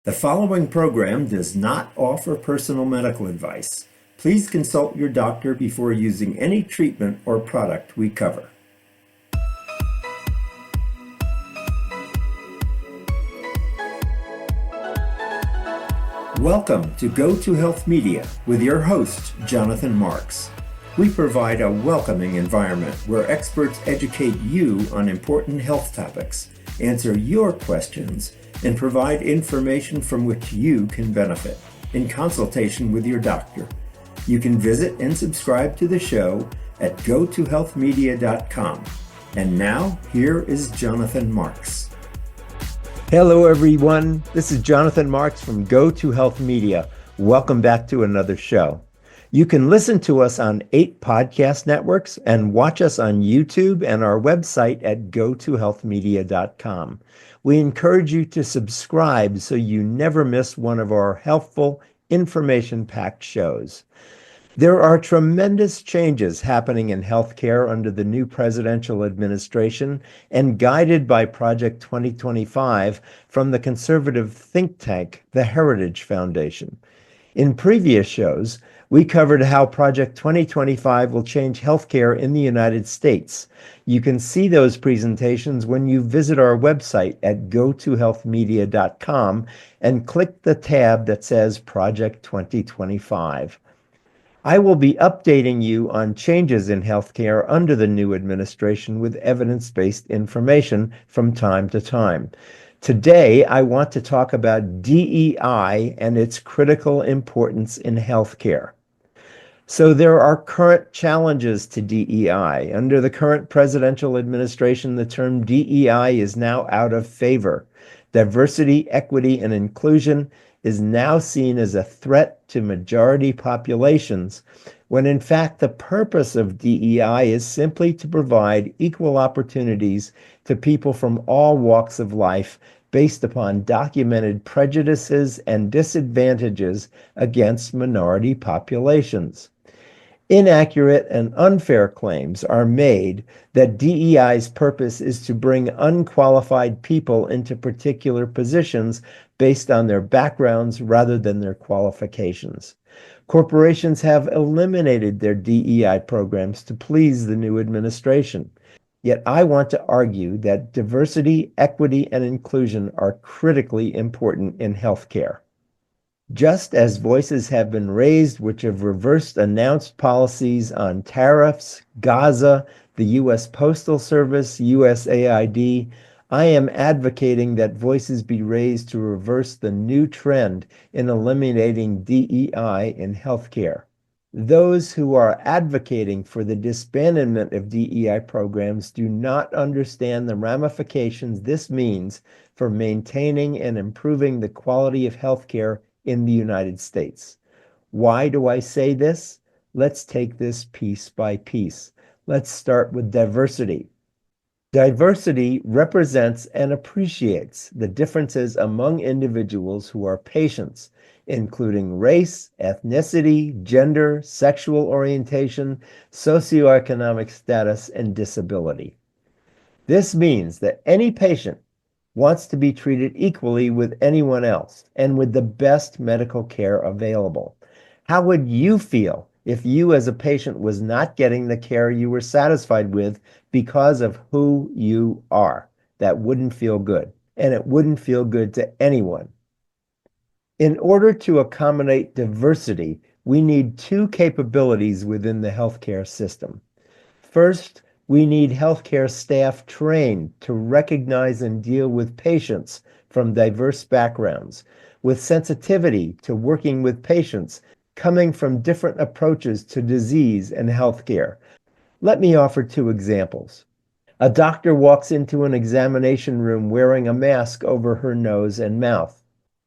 The following program does not offer personal medical advice. Please consult your doctor before using any treatment or product we cover. Welcome to Go to Health Media with your host, Jonathan Marks. We provide a welcoming environment where experts educate you on important health topics, answer your questions, and provide information from which you can benefit in consultation with your doctor. You can visit and subscribe to the show at gotohealthmedia.com. And now, here is Jonathan Marks. Hello, everyone. This is Jonathan Marks from Go to Health Media. Welcome back to another show. You can listen to us on 8 podcast networks and watch us on YouTube and our website at gotohealthmedia.com. We encourage you to subscribe so you never miss one of our helpful, information-packed shows. There are tremendous changes happening in healthcare under the new presidential administration and guided by Project 2025 from the conservative think tank, the Heritage Foundation. In previous shows, we covered how Project 2025 will change healthcare in the United States. You can see those presentations when you visit our website at gotohealthmedia.com and click the tab that says Project 2025. I will be updating you on changes in healthcare under the new administration with evidence-based information from time to time. Today, I want to talk about DEI and its critical importance in healthcare. So there are current challenges to DEI. Under the current presidential administration, the term DEI is now out of favor. Diversity, equity, and inclusion is now seen as a threat to majority populations, when in fact the purpose of DEI is simply to provide equal opportunities to people from all walks of life based upon documented prejudices and disadvantages against minority populations. Inaccurate and unfair claims are made that DEI's purpose is to bring unqualified people into particular positions based on their backgrounds rather than their qualifications. Corporations have eliminated their DEI programs to please the new administration. Yet I want to argue that diversity, equity, and inclusion are critically important in healthcare. Just as voices have been raised which have reversed announced policies on tariffs, Gaza, the U.S. Postal Service, USAID, I am advocating that voices be raised to reverse the new trend in eliminating DEI in healthcare. Those who are advocating for the disbandment of DEI programs do not understand the ramifications this means for maintaining and improving the quality of healthcare in the United States. Why do I say this? Let's take this piece by piece. Let's start with diversity. Diversity represents and appreciates the differences among individuals who are patients, including race, ethnicity, gender, sexual orientation, socioeconomic status, and disability. This means that any patient wants to be treated equally with anyone else and with the best medical care available. How would you feel if you as a patient was not getting the care you were satisfied with because of who you are? That wouldn't feel good, and it wouldn't feel good to anyone. In order to accommodate diversity, we need 2 capabilities within the healthcare system. First, we need healthcare staff trained to recognize and deal with patients from diverse backgrounds, with sensitivity to working with patients coming from different approaches to disease and healthcare. Let me offer 2 examples. A doctor walks into an examination room wearing a mask over her nose and mouth.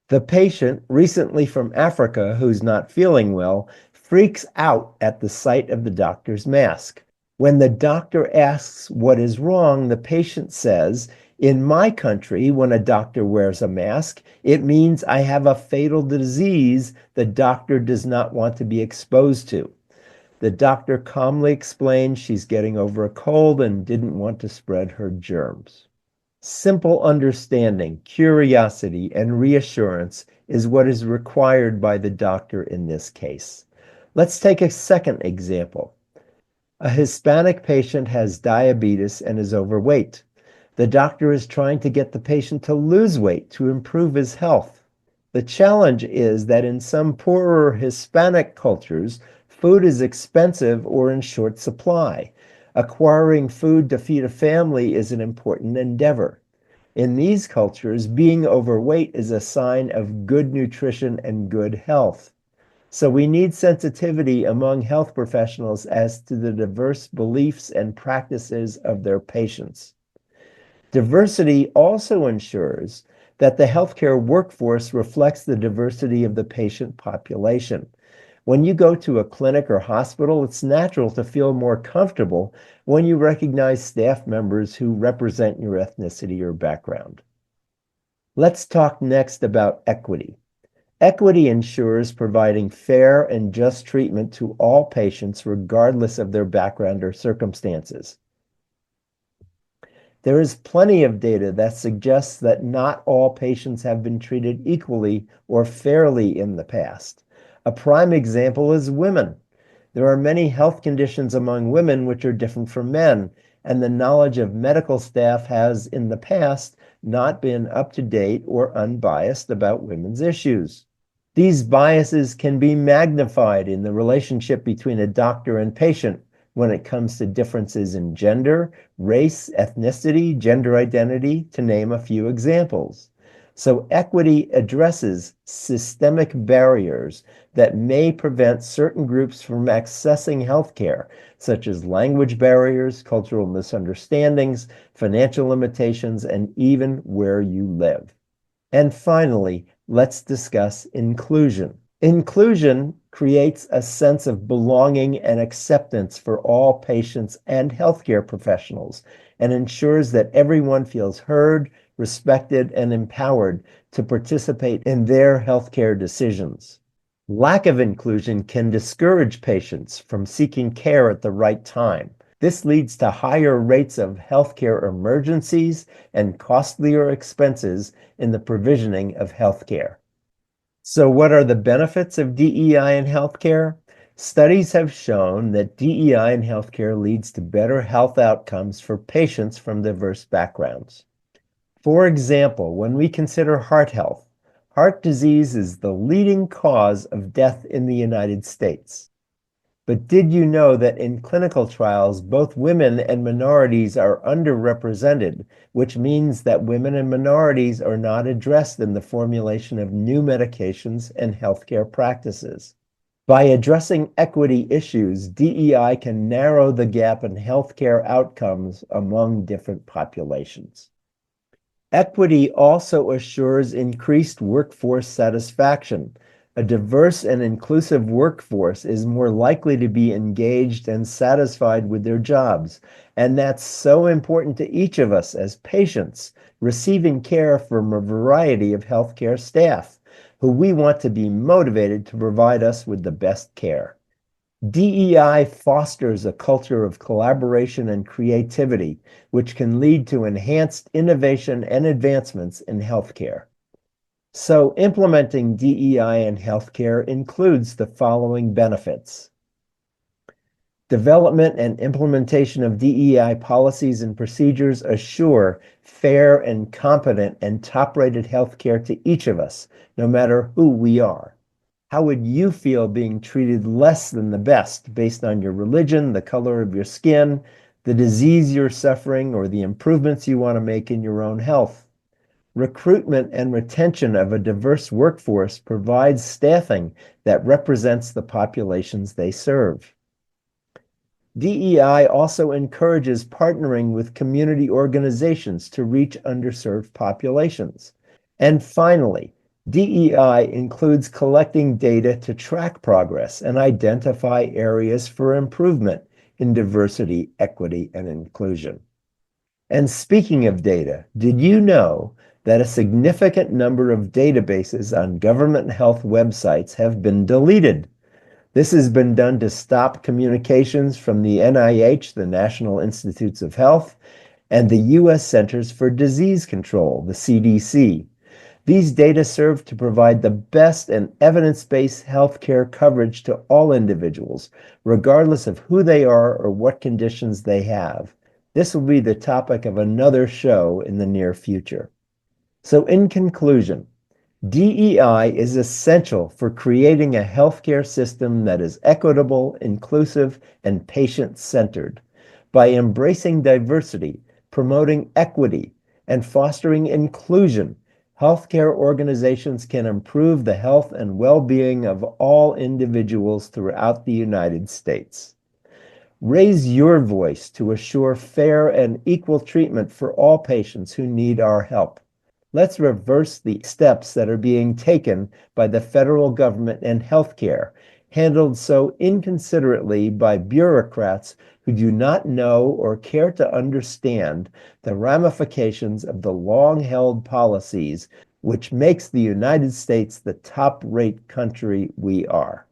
The patient, recently from Africa, who's not feeling well, freaks out at the sight of the doctor's mask. When the doctor asks what is wrong, the patient says, "In my country, when a doctor wears a mask, it means I have a fatal disease the doctor does not want to be exposed to." The doctor calmly explains she's getting over a cold and didn't want to spread her germs. Simple understanding, curiosity, and reassurance is what is required by the doctor in this case. Let's take a second example. A Hispanic patient has diabetes and is overweight. The doctor is trying to get the patient to lose weight to improve his health. The challenge is that in some poorer Hispanic cultures, food is expensive or in short supply. Acquiring food to feed a family is an important endeavor. In these cultures, being overweight is a sign of good nutrition and good health. So we need sensitivity among health professionals as to the diverse beliefs and practices of their patients. Diversity also ensures that the healthcare workforce reflects the diversity of the patient population. When you go to a clinic or hospital, it's natural to feel more comfortable when you recognize staff members who represent your ethnicity or background. Let's talk next about equity. Equity ensures providing fair and just treatment to all patients regardless of their background or circumstances. There is plenty of data that suggests that not all patients have been treated equally or fairly in the past. A prime example is women. There are many health conditions among women which are different from men, and the knowledge of medical staff has in the past not been up to date or unbiased about women's issues. These biases can be magnified in the relationship between a doctor and patient when it comes to differences in gender, race, ethnicity, gender identity, to name a few examples. So equity addresses systemic barriers that may prevent certain groups from accessing healthcare, such as language barriers, cultural misunderstandings, financial limitations, and even where you live. And finally, let's discuss inclusion. Inclusion creates a sense of belonging and acceptance for all patients and healthcare professionals and ensures that everyone feels heard, respected, and empowered to participate in their healthcare decisions. Lack of inclusion can discourage patients from seeking care at the right time. This leads to higher rates of healthcare emergencies and costlier expenses in the provisioning of healthcare. So, what are the benefits of DEI in healthcare? Studies have shown that DEI in healthcare leads to better health outcomes for patients from diverse backgrounds. For example, when we consider heart health, heart disease is the leading cause of death in the United States. But did you know that in clinical trials, both women and minorities are underrepresented, which means that women and minorities are not addressed in the formulation of new medications and healthcare practices? By addressing equity issues, DEI can narrow the gap in healthcare outcomes among different populations. Equity also assures increased workforce satisfaction. A diverse and inclusive workforce is more likely to be engaged and satisfied with their jobs. And that's so important to each of us as patients receiving care from a variety of healthcare staff who we want to be motivated to provide us with the best care. DEI fosters a culture of collaboration and creativity, which can lead to enhanced innovation and advancements in healthcare. So, implementing DEI in healthcare includes the following benefits. Development and implementation of DEI policies and procedures assure fair and competent and top-rated healthcare to each of us, no matter who we are. How would you feel being treated less than the best based on your religion, the color of your skin, the disease you're suffering, or the improvements you want to make in your own health? Recruitment and retention of a diverse workforce provides staffing that represents the populations they serve. DEI also encourages partnering with community organizations to reach underserved populations. And finally, DEI includes collecting data to track progress and identify areas for improvement in diversity, equity, and inclusion. And speaking of data, did you know that a significant number of databases on government health websites have been deleted? This has been done to stop communications from the NIH, the National Institutes of Health, and the U.S. Centers for Disease Control, the CDC. These data serve to provide the best and evidence-based healthcare coverage to all individuals, regardless of who they are or what conditions they have. This will be the topic of another show in the near future. So in conclusion, DEI is essential for creating a healthcare system that is equitable, inclusive, and patient-centered. By embracing diversity, promoting equity, and fostering inclusion, healthcare organizations can improve the health and well-being of all individuals throughout the United States. Raise your voice to assure fair and equal treatment for all patients who need our help. Let's reverse the steps that are being taken by the federal government and healthcare, handled so inconsiderately by bureaucrats who do not know or care to understand the ramifications of the long-held policies which makes the United States the top-rate country we are.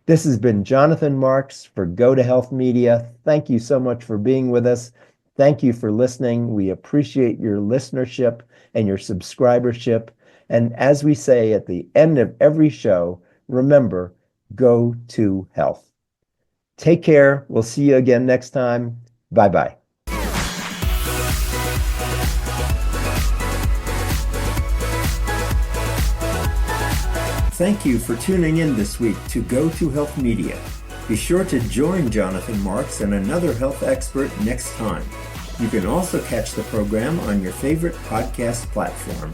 This has been Jonathan Marks for Go to Health Media. Thank you so much for being with us. Thank you for listening. We appreciate your listenership and your subscribership. And as we say at the end of every show, remember, go to health. Take care. We'll see you again next time. Bye-bye. Thank you for tuning in this week to Go to Health Media. Be sure to join Jonathan Marks and another health expert next time. You can also catch the program on your favorite podcast platform.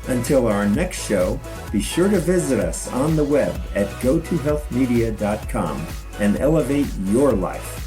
Until our next show, be sure to visit us on the web at gotohealthmedia.com and elevate your life.